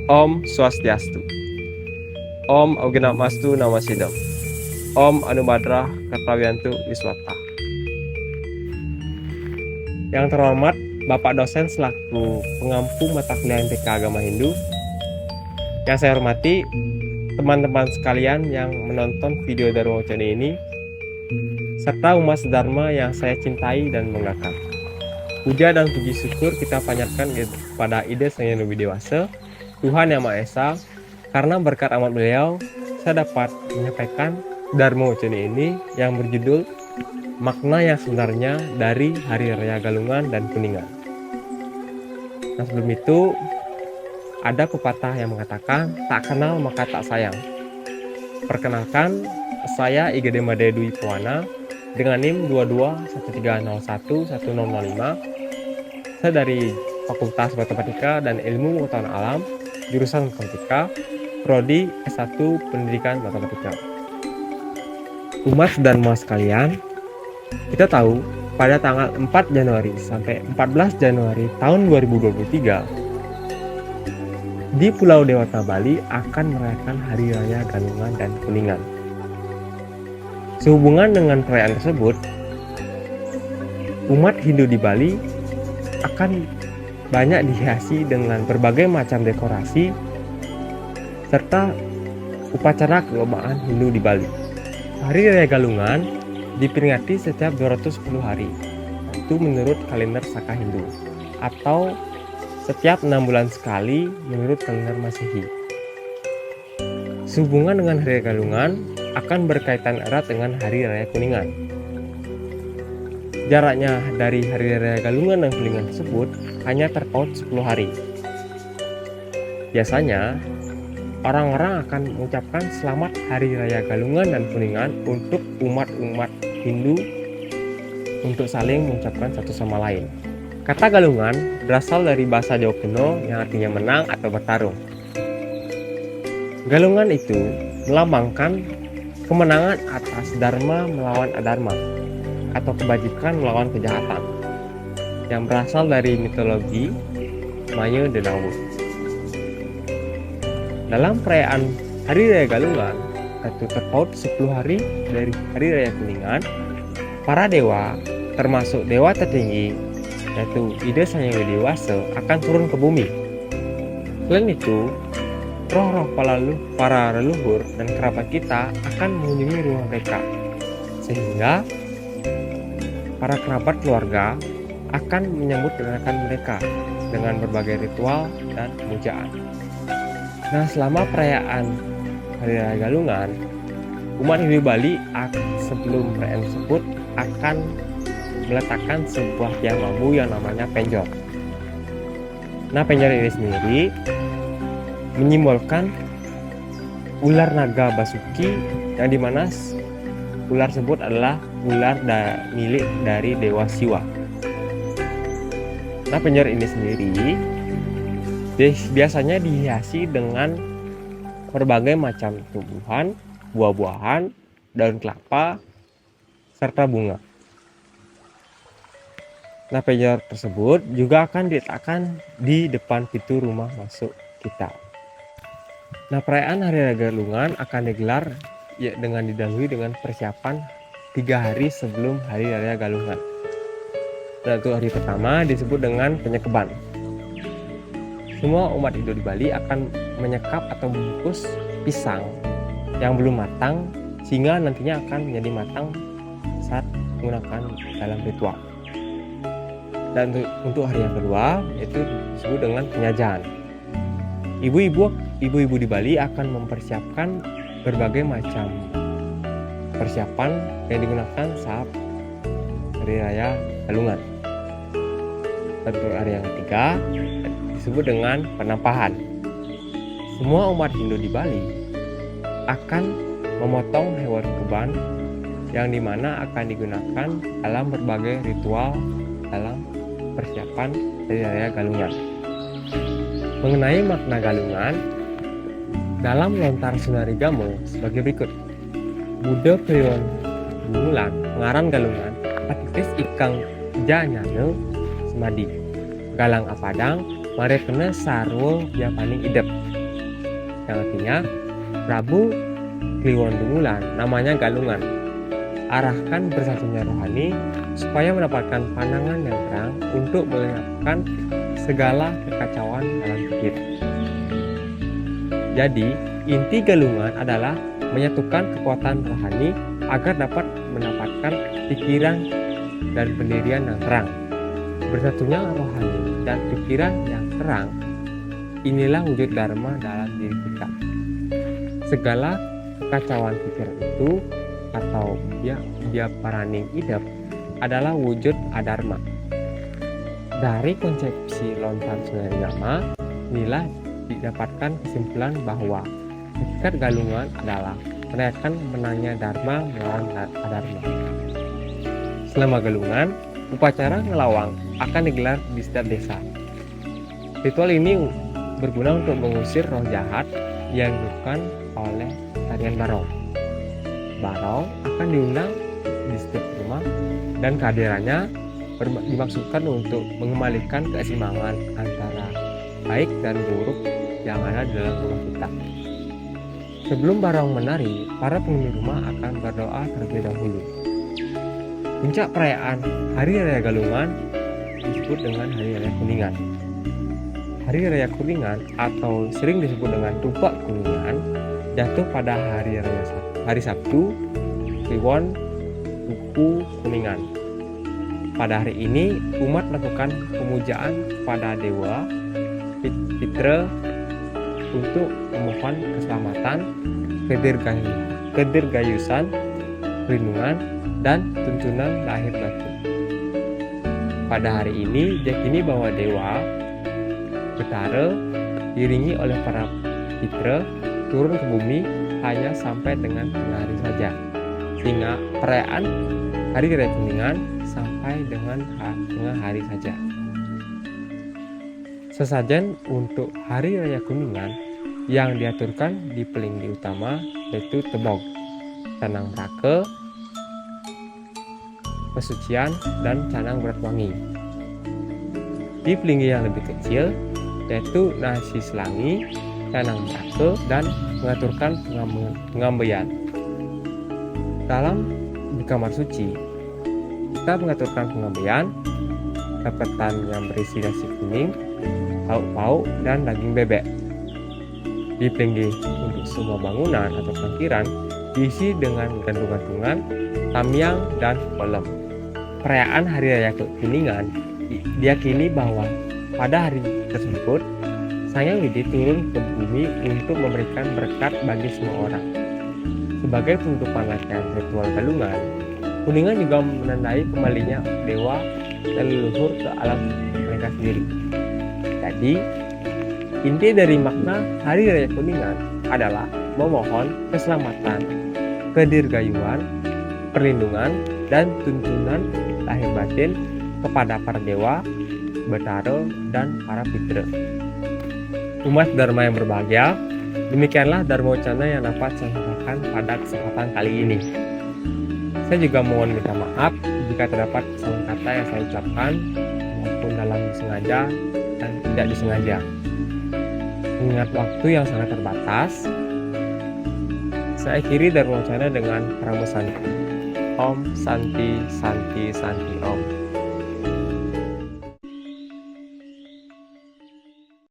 Om Swastiastu. Om Augenamastu Namasidam. Om Anumadrah Kartawiyantu Wiswata. Yang terhormat Bapak dosen selaku pengampu mata kuliah MTK Agama Hindu. Yang saya hormati teman-teman sekalian yang menonton video Dharma Wacana ini, serta umat sedharma yang saya cintai dan banggakan. Puja dan puji syukur kita panjatkan kepada Ida Sang Hyang Widi Wasa, Tuhan Yang Maha Esa, karena berkat amat beliau, saya dapat menyampaikan Dharma Wacana ini yang berjudul Makna yang sebenarnya dari Hari Raya Galungan dan Kuningan. Nah, sebelum itu ada pepatah yang mengatakan tak kenal maka tak sayang. Perkenalkan, saya Igede Made Dwi Puana dengan NIM 2213011005. Saya dari Fakultas Matematika dan Ilmu Pengetahuan Alam, jurusan Matematika, Prodi S1 Pendidikan Matematika. Umat dan mas sekalian, kita tahu pada tanggal 4 Januari sampai 14 Januari tahun 2023 di Pulau Dewata Bali akan merayakan Hari Raya Galungan dan Kuningan. Sehubungan dengan perayaan tersebut, umat Hindu di Bali akan banyak dihiasi dengan berbagai macam dekorasi serta upacara keagamaan Hindu di Bali. Hari Raya Galungan diperingati setiap 210 hari, itu menurut kalender Saka Hindu, atau setiap 6 bulan sekali menurut kalender Masehi. Sehubungan dengan Hari Raya Galungan akan berkaitan erat dengan Hari Raya Kuningan. Jaraknya dari Hari Raya Galungan dan Kuningan tersebut hanya terpaut 10 hari. Biasanya, orang-orang akan mengucapkan selamat Hari Raya Galungan dan Kuningan untuk umat-umat Hindu untuk saling mengucapkan satu sama lain. Kata galungan berasal dari bahasa Jawa kuno yang artinya menang atau bertarung. Galungan itu melambangkan kemenangan atas dharma melawan adharma atau kebajikan melawan kejahatan yang berasal dari mitologi Maya Denawa. Dalam perayaan Hari Raya Galungan, yaitu terpaut 10 hari dari Hari Raya Kuningan, para dewa termasuk dewa tertinggi yaitu Ida Sang Hyang Widi Wasa akan turun ke bumi. Selain itu, roh-roh para leluhur dan kerabat kita akan mengunjungi rumah mereka, sehingga para kerabat keluarga akan menyambut kedatangan mereka dengan berbagai ritual dan pemujaan. Nah, selama perayaan Hari Raya Galungan, umat Hindu Bali sebelum perayaan tersebut akan meletakkan sebuah tiang bambu yang namanya penjor. Nah, penjor ini sendiri menyimbolkan ular naga Basuki, yang dimana ular tersebut adalah ular milik dari Dewa Siwa. Nah, penjor ini sendiri biasanya dihiasi dengan berbagai macam tumbuhan, buah-buahan, daun kelapa, serta bunga. Nah, penjor tersebut juga akan diletakkan di depan pintu rumah masuk kita. Nah, perayaan Hari Raya Galungan akan digelar dengan didahului dengan persiapan 3 hari sebelum Hari Raya Galungan. Nah, untuk hari pertama disebut dengan penyekeban. Semua umat Hindu di Bali akan menyekap atau membungkus pisang yang belum matang sehingga nantinya akan menjadi matang saat menggunakan dalam ritual. Dan untuk hari yang kedua yaitu disebut dengan penyajian. Ibu-ibu di Bali akan mempersiapkan berbagai macam persiapan yang digunakan saat Hari Raya Galungan. Dan untuk hari yang ketiga disebut dengan penampahan. Semua umat Hindu di Bali akan memotong hewan kurban yang dimana akan digunakan dalam berbagai ritual dalam persiapan Hari Raya Galungan. Mengenai makna galungan, dalam lontar Sunarigamo sebagai berikut. Buddha Priyon Bungulan ngaran galungan patitis ikang janyane semadi galang apadang mari kena sarwo dia paling idep, yang artinya Prabu Kliwon Dungulan, namanya galungan. Arahkan bersatunya rohani supaya mendapatkan pandangan yang terang untuk melenyapkan segala kekacauan dalam pikir. Jadi, inti galungan adalah menyatukan kekuatan rohani agar dapat mendapatkan pikiran dan pendirian yang terang. Bersatunya rohani dan pikiran yang terang, inilah wujud Dharma dalam diri kita. Segala kekacauan pikiran itu atau dia paraning idap adalah wujud adharma. Dari konsepsi lontar sungai Dharma, inilah didapatkan kesimpulan bahwa hakikat galungan adalah menanyakan menanya dharma melawan adharma. Selama galungan, upacara ngelawang akan digelar di setiap desa. Ritual ini berguna untuk mengusir roh jahat yang dilakukan oleh tarian barong. Barong akan diundang di setiap rumah dan kehadirannya dimaksudkan untuk mengembalikan keseimbangan antara baik dan buruk yang ada di dalam rumah kita. Sebelum barong menari, para penghuni rumah akan berdoa terlebih dahulu. Puncak perayaan Hari Raya Galungan disebut dengan Hari Raya Kuningan. Hari Raya Kuningan atau sering disebut dengan Tumpak Kuningan jatuh pada hari Sabtu Kliwon Buku Kuningan. Pada hari ini umat melakukan pemujaan kepada dewa Pitra untuk memohon keselamatan, kedirgayusan, perlindungan, dan tuntunan lahir batin. Pada hari ini diyakini bahwa dewa Betara diiringi oleh para Pitra turun ke bumi hanya sampai dengan tengah hari saja, sehingga perayaan Hari Raya Kuningan sampai dengan tengah hari saja. Sesajen untuk Hari Raya Kuningan yang diaturkan di pelinggi utama yaitu tebog, canang brake, pesucian, dan canang berat wangi. Di pelinggi yang lebih kecil yaitu nasi selangi, canang brake, dan mengaturkan pengambeian. Di kamar suci, kita mengaturkan pengambeian, dapetan yang berisi nasi kuning, lauk-pauk, dan daging bebek. Di pelinggi untuk semua bangunan atau parkiran diisi dengan gantung-gantungan, tamiang, dan kolam. Perayaan Hari Raya Kuningan diyakini bahwa pada hari tersebut Sang Widi turun ke bumi untuk memberikan berkat bagi semua orang. Sebagai penutupan rangkaian ritual galungan, Kuningan juga menandai kembalinya dewa dan leluhur ke alam mereka sendiri. Jadi, inti dari makna Hari Raya Kuningan adalah memohon keselamatan, kedirgayuan, perlindungan, dan tuntunan lahir batin kepada para dewa, Betara, dan para Pitra. Umat Dharma yang berbahagia, demikianlah Dharma Wacana yang dapat saya sampaikan pada kesempatan kali ini. Saya juga mohon minta maaf jika terdapat kesalahan kata yang saya ucapkan maupun dalam disengaja dan tidak disengaja. Mengingat waktu yang sangat terbatas, saya akhiri Dharma Wacana dengan Pramu Santi. Om Santi Santi Santi Om.